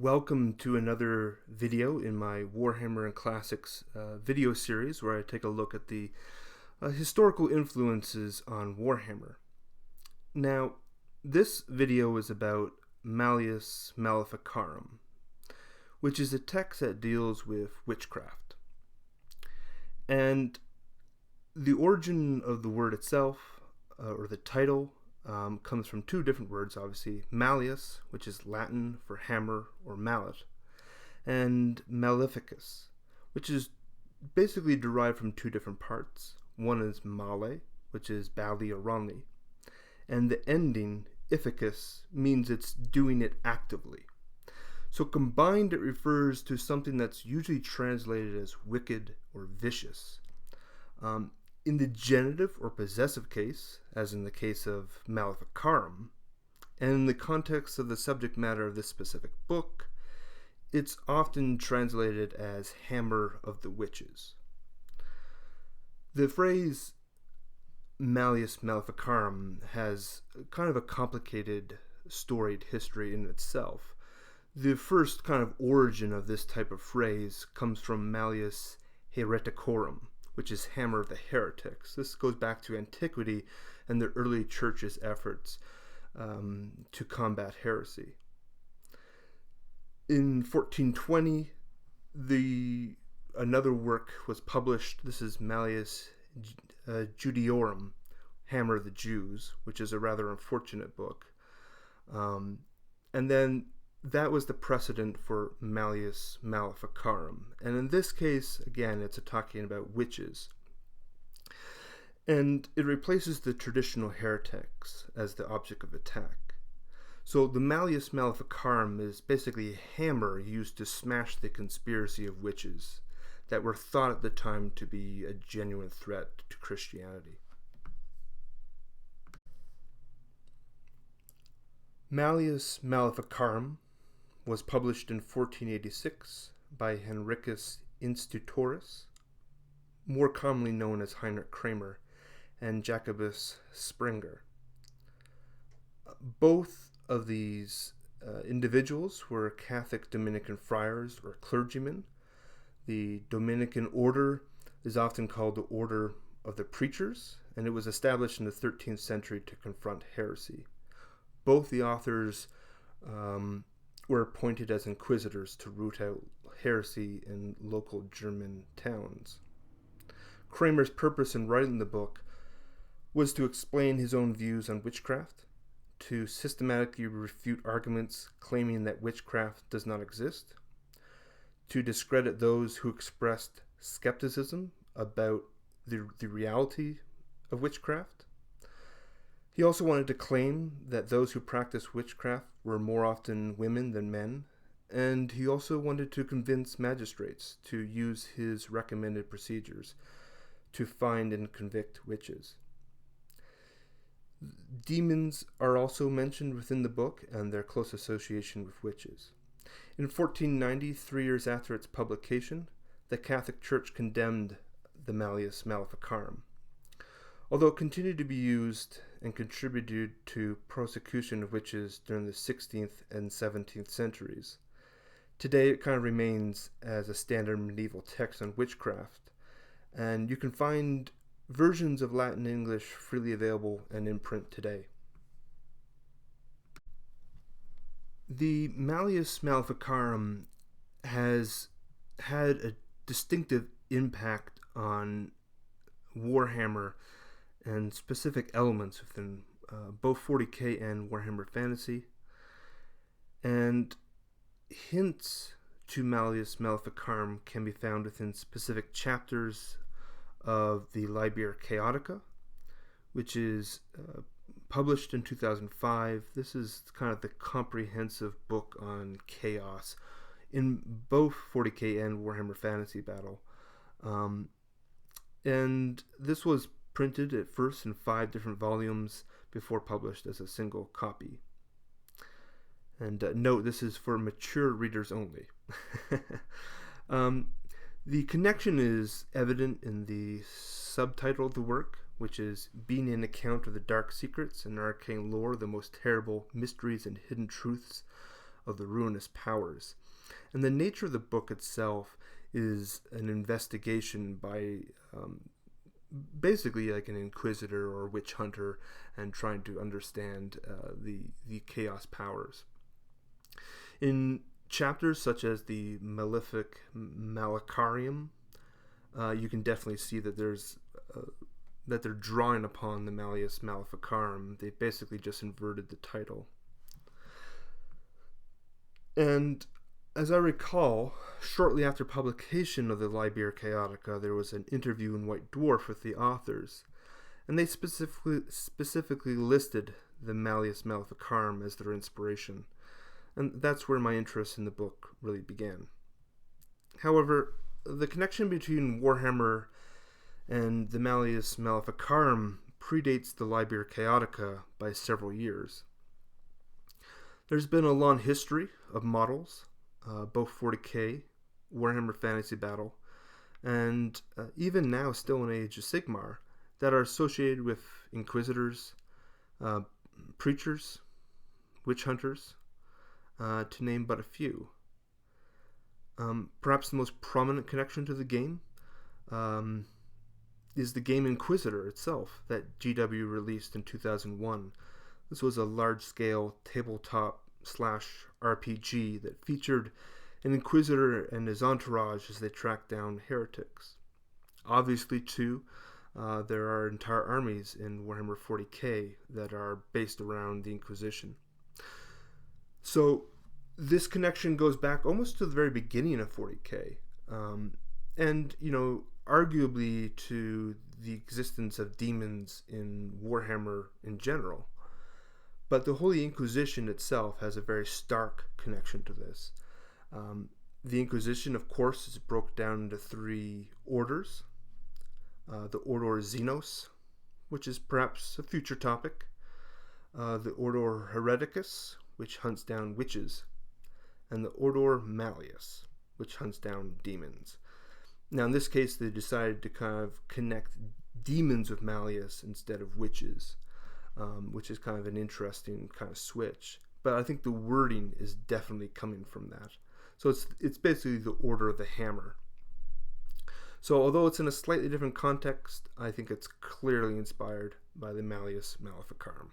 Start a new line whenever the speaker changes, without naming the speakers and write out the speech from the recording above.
Welcome to another video in my Warhammer and Classics video series where I take a look at the historical influences on Warhammer. Now, this video is about Malleus Maleficarum, which is a text that deals with witchcraft. And the origin of the word itself, or the title, comes from two different words, obviously. Malleus, which is Latin for hammer or mallet, and Maleficus, which is basically derived from two different parts. One is male, which is badly or wrongly, and the ending, ificus, means it's doing it actively. So combined, it refers to something that's usually translated as wicked or vicious. In the genitive or possessive case, as in the case of Maleficarum, and in the context of the subject matter of this specific book, it's often translated as Hammer of the Witches. The phrase Malleus Maleficarum has kind of a complicated storied history in itself. The first kind of origin of this type of phrase comes from Malleus Hereticorum, which is Hammer of the Heretics. This goes back to antiquity and the early church's efforts to combat heresy. In 1420, another work was published. This is Malleus Judaeorum, Hammer of the Jews, which is a rather unfortunate book. And then that was the precedent for Malleus Maleficarum. And in this case, again, it's talking about witches. And it replaces the traditional heretics as the object of attack. So the Malleus Maleficarum is basically a hammer used to smash the conspiracy of witches that were thought at the time to be a genuine threat to Christianity. Malleus Maleficarum was published in 1486 by Henricus Institutorus, more commonly known as Heinrich Kramer, and Jacobus Springer. Both of these individuals were Catholic Dominican friars or clergymen. The Dominican order is often called the Order of the Preachers, and it was established in the 13th century to confront heresy. Both the authors were appointed as inquisitors to root out heresy in local German towns. Kramer's purpose in writing the book was to explain his own views on witchcraft, to systematically refute arguments claiming that witchcraft does not exist, to discredit those who expressed skepticism about the reality of witchcraft. He also wanted to claim that those who practiced witchcraft were more often women than men, and he also wanted to convince magistrates to use his recommended procedures to find and convict witches. Demons are also mentioned within the book and their close association with witches. In 1490, 3 years after its publication, the Catholic Church condemned the Malleus Maleficarum. Although it continued to be used and contributed to persecution of witches during the 16th and 17th centuries, today it kind of remains as a standard medieval text on witchcraft, and you can find versions of Latin and English freely available and in print today. The Malleus Maleficarum has had a distinctive impact on Warhammer and specific elements within both 40k and Warhammer Fantasy, and hints to Malleus Maleficarum can be found within specific chapters of the Liber Chaotica, which is published in 2005. This is kind of the comprehensive book on chaos in both 40k and Warhammer Fantasy Battle. And this was printed at first in 5 different volumes before published as a single copy. And note, this is for mature readers only. The connection is evident in the subtitle of the work, which is Being an Account of the Dark Secrets and Arcane Lore, the Most Terrible Mysteries and Hidden Truths of the ruinous powers. And the nature of the book itself is an investigation by basically like an inquisitor or witch hunter, and trying to understand the chaos powers. In chapters such as the Malleus Maleficarum, you can definitely see that that they're drawing upon the Malleus Maleficarum. They basically just inverted the title. And as I recall, shortly after publication of the Liber Chaotica, there was an interview in White Dwarf with the authors, and they specifically listed the Malleus Maleficarum as their inspiration, and that's where my interest in the book really began. However, the connection between Warhammer and the Malleus Maleficarum predates the Liber Chaotica by several years. There's been a long history of models, both 40k, Warhammer Fantasy Battle, and even now still in Age of Sigmar, that are associated with Inquisitors, Preachers, Witch Hunters, to name but a few. Perhaps the most prominent connection to the game is the game Inquisitor itself that GW released in 2001. This was a large-scale tabletop /RPG that featured an Inquisitor and his entourage as they tracked down heretics. Obviously, too, there are entire armies in Warhammer 40k that are based around the Inquisition. So this connection goes back almost to the very beginning of 40k, and arguably to the existence of demons in Warhammer in general. But the Holy Inquisition itself has a very stark connection to this. The Inquisition, of course, is broken down into three orders. The Order Xenos, which is perhaps a future topic. The Order Hereticus, which hunts down witches. And the Order Malleus, which hunts down demons. Now, in this case, they decided to kind of connect demons with Malleus instead of witches, which is kind of an interesting kind of switch. But I think the wording is definitely coming from that. So it's basically the Order of the Hammer. So although it's in a slightly different context, I think it's clearly inspired by the Malleus Maleficarum.